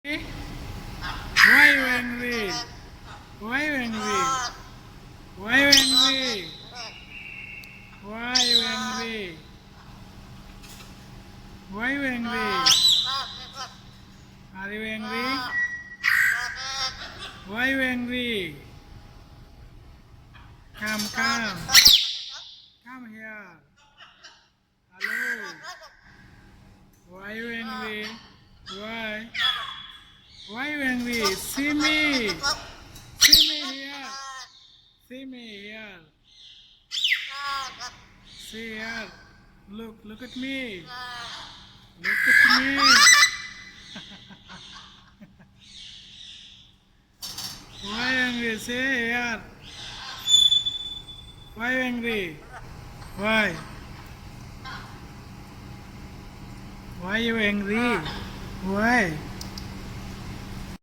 Why you angry? Why you angry? Why you angry? Why you angry? Why you angry? Are you angry? Why you angry? Come. Come here. Hello. Why you angry? Why? Why you angry? See me. See me here. See me here. See here. Look at me. Look at me. Why angry? Say here. Why angry? Why? Why you angry? Why?